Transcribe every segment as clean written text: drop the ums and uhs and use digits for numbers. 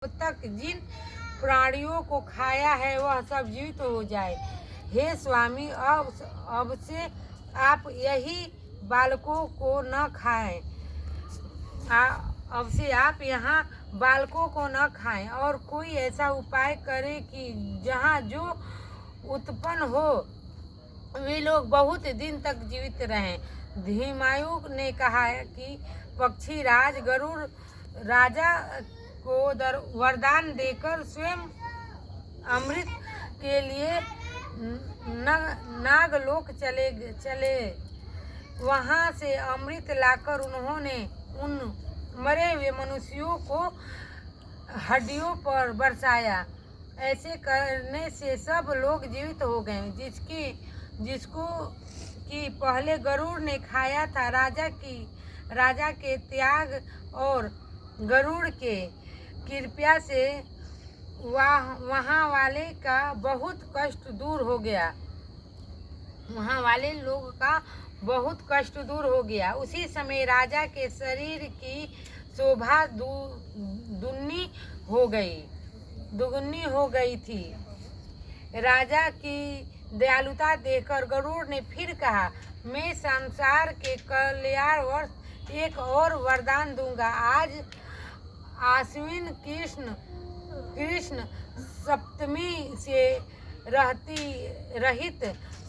तक जिन प्राणियों को खाया है वह सब जीवित हो जाए। हे स्वामी, अब से आप यही बालकों को न खाएं। अब से आप यहाँ बालकों को न खाएं और कोई ऐसा उपाय करें कि जहाँ जो उत्पन्न हो वे लोग बहुत दिन तक जीवित रहें। धीमायु ने कहा कि पक्षी राज गरुड़ राजा को वरदान देकर स्वयं अमृत के लिए नागलोक चले। वहाँ से अमृत लाकर उन्होंने उन मरे हुए मनुष्यों को हड्डियों पर बरसाया। ऐसे करने से सब लोग जीवित हो गए। जिसको कि पहले गरुड़ ने खाया था। राजा के त्याग और गरुड़ के कृपया से वहाँ वाले का बहुत कष्ट दूर हो गया। वहाँ वाले लोग का बहुत कष्ट दूर हो गया। उसी समय राजा के शरीर की शोभा दुगुनी हो गई थी। राजा की दयालुता देखकर गरुड़ ने फिर कहा, मैं संसार के कल्याणार्थ एक और वरदान दूंगा। आज आश्विन कृष्ण सप्तमी से रहित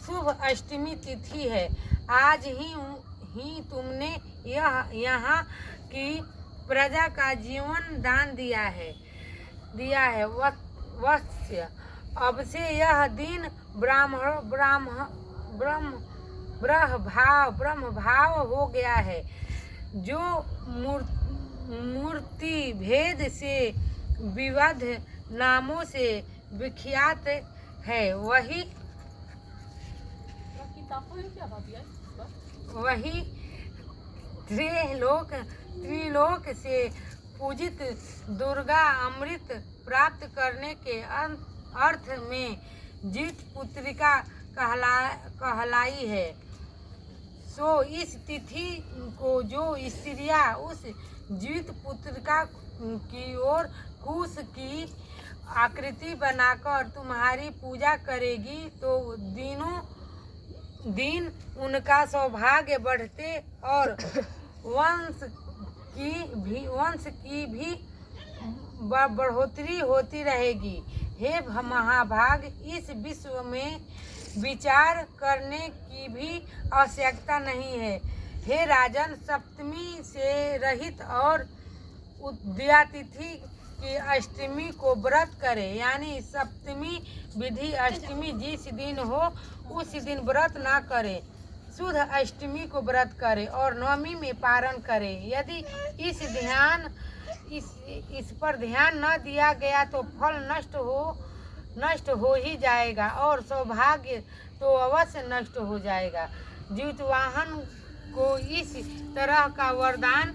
शुभ अष्टमी तिथि है। आज ही तुमने यहाँ की प्रजा का जीवन दान दिया है वत्स्य। अब से यह दिन ब्रह्म भाव हो गया है। जो मूर्ति भेद से विविध नामों से विख्यात है वही त्रिलोक से पूजित दुर्गा अमृत प्राप्त करने के अर्थ में जीत पुत्रिका कहलाई है। सो इस तिथि को जो स्त्रियां उस जीवित पुत्रिका की ओर कुश की आकृति बनाकर तुम्हारी पूजा करेगी तो दिन उनका सौभाग्य बढ़ते और वंश की भी बढ़ोतरी होती रहेगी। हे महाभाग, इस विश्व में विचार करने की भी आवश्यकता नहीं है। हे राजन, सप्तमी से रहित और उदया तिथि की अष्टमी को व्रत करें। यानी सप्तमी विधि अष्टमी जिस दिन हो उस दिन व्रत ना करें। शुद्ध अष्टमी को व्रत करें और नवमी में पारण करें। यदि इस पर ध्यान न दिया गया तो फल नष्ट हो ही जाएगा और सौभाग्य तो अवश्य नष्ट हो जाएगा। जीवतवाहन को इस तरह का वरदान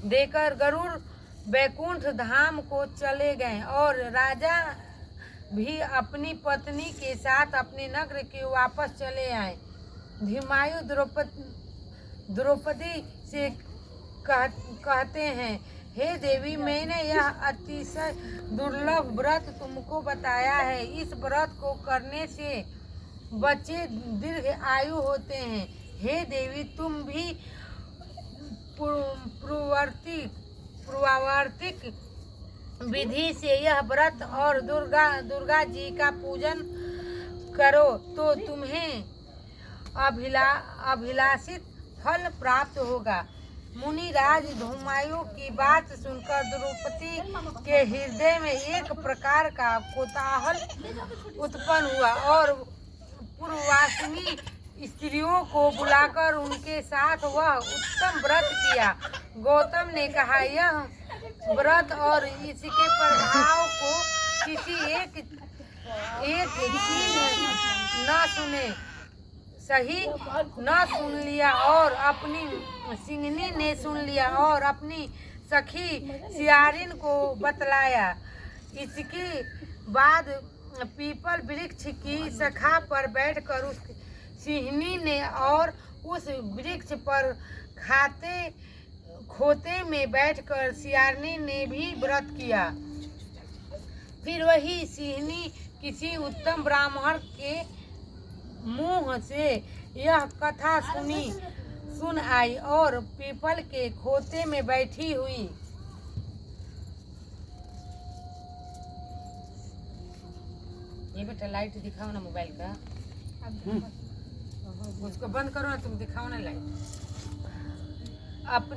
देकर गरुड़ वैकुंठ धाम को चले गए और राजा भी अपनी पत्नी के साथ अपने नगर के वापस चले आए। धीमायु द्रौपदी से कहते हैं, हे देवी, मैंने यह अतिशय दुर्लभ व्रत तुमको बताया है। इस व्रत को करने से बच्चे दीर्घ आयु होते हैं। हे देवी, तुम भी पूर्वावर्तिक विधि से यह व्रत और दुर्गा जी का पूजन करो तो तुम्हें अभिलाषित फल प्राप्त होगा। मुनिराज धूमायु की बात सुनकर द्रौपदी के हृदय में एक प्रकार का कोलाहल उत्पन्न हुआ और पूर्ववासिनी स्त्रियों को बुलाकर उनके साथ वह उत्तम व्रत किया। गौतम ने कहा, यह व्रत और इसके प्रभाव को किसी एक न सुने सही न सुन लिया और अपनी सिंहनी ने सुन लिया और अपनी सखी सियारिन को बतलाया। इसके बाद पीपल वृक्ष की शाखा पर बैठकर उस सिंहनी ने और उस वृक्ष पर खोते में बैठकर सियारनी ने भी व्रत किया। फिर वही सिंहनी किसी उत्तम ब्राह्मण के मुंह से यह कथा सुन आई और पीपल के खोते में बैठी हुई ये बेटा लाइट दिखाओ ना मोबाइल का, उसको बंद करो ना, तुम दिखाओ ना लाइट अपने